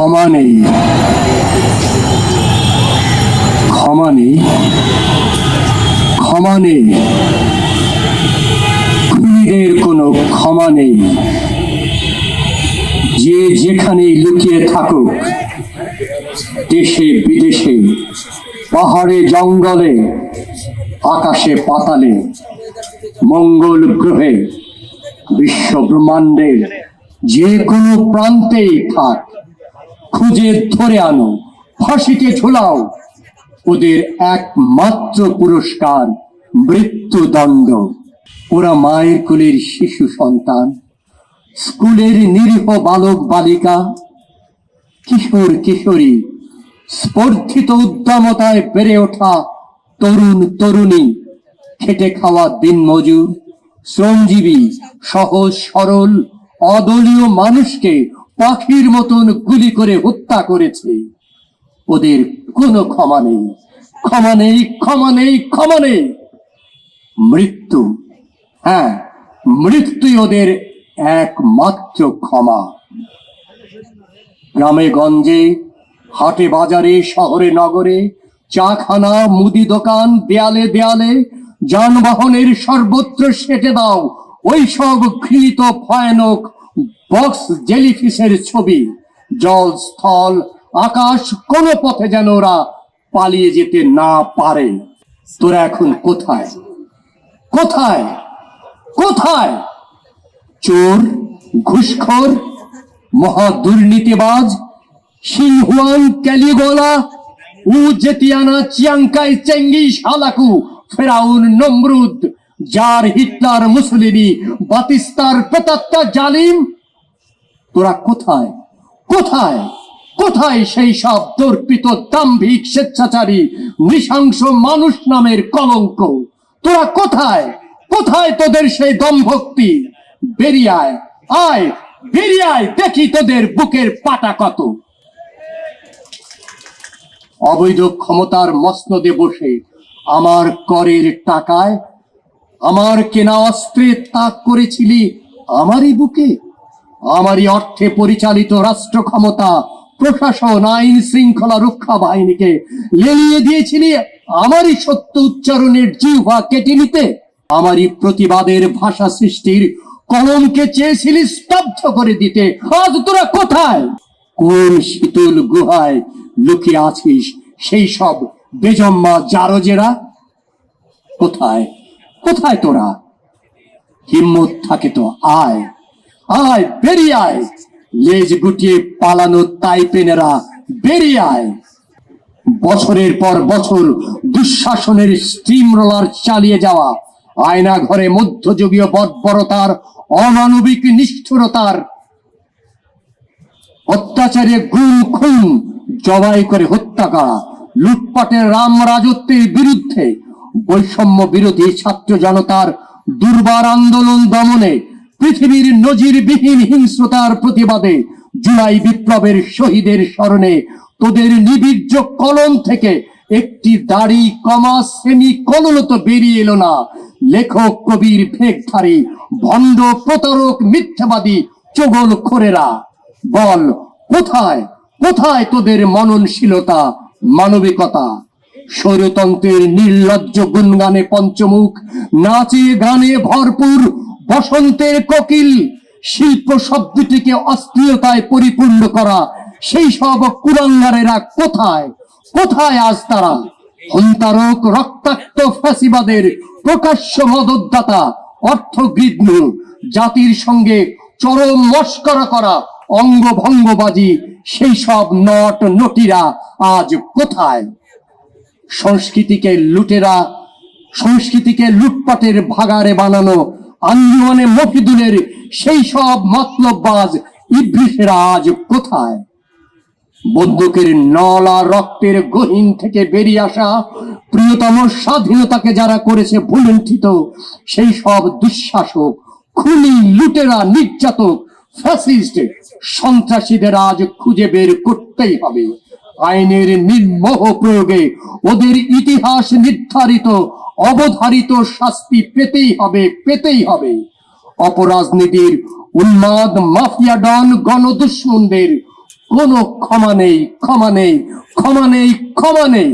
ক্ষমা নেই, ক্ষমা নেই, ক্ষমা নেই, খুনিদের কোনো ক্ষমা নেই। যে যেখানেই লুকিয়ে থাকুক, দেশে বিদেশে, পাহাড়ে জঙ্গলে, আকাশে পাতালে, মঙ্গল গ্রহে, বিশ্ব ব্রহ্মাণ্ডের যে কোনো প্রান্তেই থাক, খুঁজে ধরে আনো, ফাঁসিতে ঝুলাও। ওদের একমাত্র পুরস্কার মৃত্যুদণ্ড। ওরা মায়ের কোলের শিশু সন্তান, স্কুলের নিরীহ বালক বালিকা, কিশোর কিশোরী, স্পর্ধিত উদ্দামতায় বেড়ে ওঠা তরুণ তরুণী, খেটে খাওয়া দিনমজুর, শ্রমজীবী, সহজ সরল অদলীয় মানুষকে পাখির মতন গুলি করে হত্যা করেছে। ওদের কোনো ক্ষমা নেই, ক্ষমা নেই, ক্ষমা নেই, ক্ষমা নেই। মৃত্যু, হ্যাঁ, মৃত্যুই ওদের একমাত্র ক্ষমা। গ্রামে গঞ্জে, হাটে বাজারে, শহরে নগরে, চাখানা, মুদি দোকান, দেয়ালে দেয়ালে, যানবাহনের সর্বত্র সেটে দাও ওই সব ঘৃণিত ভয়ানক বক্স জেলিফিশের ছবি। জল, স্থল, আকাশ, কোনো পথে যেন ওরা পালিয়ে যেতে না পারে। তোরা এখন কোথায়, কোথায়, কোথায়? চোর, ঘুষখোর, মহা দুর্নীতিবাজ, সিনহুয়ান, ক্যালিগোলা, উজেতিয়ানা, চিয়াংকাই, চেঙ্গিস, হালাকু, ফেরাউন, নমরুদ, জার, হিটলার, মুসলিনি, বাতিস্তার প্রেতাত্মা, জালিম। তোরা কোথায়, কোথায়, কোথায় সেই সব দর্পিত, দাম্ভিক, স্বেচ্ছাচারী, নৃশংস মানুষ নামের কলঙ্ক? তোরা কোথায়, কোথায় তোদের সেই দমভক্তি? বেরিয়ে আয়, আয়, বেরিয়ে আয়, দেখি তোদের বুকের পাটা কত। অবৈধ ক্ষমতার মসনদে বসে আমার করের টাকায় আমার কেনা অস্ত্রে তাক করেছিলি আমারই বুকে। আমারই অর্থে পরিচালিত রাষ্ট্র ক্ষমতা, প্রশাসন, আইন শৃঙ্খলা রক্ষা বাহিনীকে লেলিয়ে দিয়েছিলি আমারই সত্য উচ্চারণের জিহ্বা কেটে নিতে। আমারই প্রতিবাদের ভাষা সৃষ্টির কলমকে চেয়েছিলি স্তব্ধ করে দিতে। আজ তোরা কোথায়? কোন শীতল গুহায় লুকিয়ে আছিস সেই সব বেজম্মা জারজেরা? কোথায়, কোথায় তোরা? হিম্মত থাকে তো আয়, আয়, বেরিয়ে আয়। লেজ গুটিয়ে পালানো তাইপেনেরা, বেরিয়ে আয়। বছরের পর বছর দুঃশাসনের স্টিম রোলার চালিয়ে যাওয়া, আয়না ঘরে মধ্যযুগীয় বর্বরতার, অমানবিক নিষ্ঠুরতার, অত্যাচারে গুম খুন, জবাই করে হত্যা করা, লুটপাটের রাম রাজত্বের বিরুদ্ধে, বৈষম্য বিরোধী ছাত্র জনতার দুর্বার আন্দোলন দমনে, পৃথিবীর নজিরবিহীন হিংস্রতার প্রতিবাদে, জুলাই বিপ্লবের শহীদের স্মরণে তোদের নিবীর্য কলম থেকে একটি দাড়ি কমা সেমি কলম তো বেরিয়ে এলো না। লেখক, কবির, ভেকধারী, ভণ্ড, প্রতারক, মিথ্যাবাদী, চগলখোরেরা, বল কোথায়, কোথায় তোদের মননশীলতা, মানবিকতা? স্বৈরতন্ত্রের নির্লজ্জ গুণগানে পঞ্চমুখ, নাচে গানে ভরপুর বসন্তের কোকিল, শিল্প শব্দটিকে অশ্লীলতায় পরিপূর্ণ করা সেই সব কুলাঙ্গারেরা কোথায়, কোথায় আজ তারা? হন্তারক, রক্তাক্ত ফ্যাসিবাদের প্রকাশ্য মদতদাতা, অর্থগৃহ্ণ, জাতির সঙ্গে চরম মস্করা করা অঙ্গভঙ্গবাজি সেই সব নট নটিরা আজ কোথায়? সংস্কৃতিকে লুটেরা, সংস্কৃতিকে লুটপাটের ভাগাড়ে বানানো আঞ্জুমানে মফিদুলের সেই সব মতলববাজ ইবলিসেরা আজ কোথায়? বন্দুকের নলা রক্তের গহীন থেকে বেরিয়ে আসা প্রিয়তম স্বাধীনতাকে যারা করেছে ভুলুণ্ঠিত সেই সব দুঃশাসক, খুনি, লুটেরা, নির্যাতক, ফ্যাসিস্ট, সন্ত্রাসীদের আজ খুঁজে বের করতেই হবে। আইনের নির্মোহ প্রয়োগে ওদের ইতিহাস নির্ধারিত অবধারিত শাস্তি পেতেই হবে, পেতেই হবে। অপরাজনীতির উন্মাদ মাফিয়া ডন গণদুশ্মনদের কোনো ক্ষমা নেই, ক্ষমা নেই, ক্ষমা নেই, ক্ষমা নেই।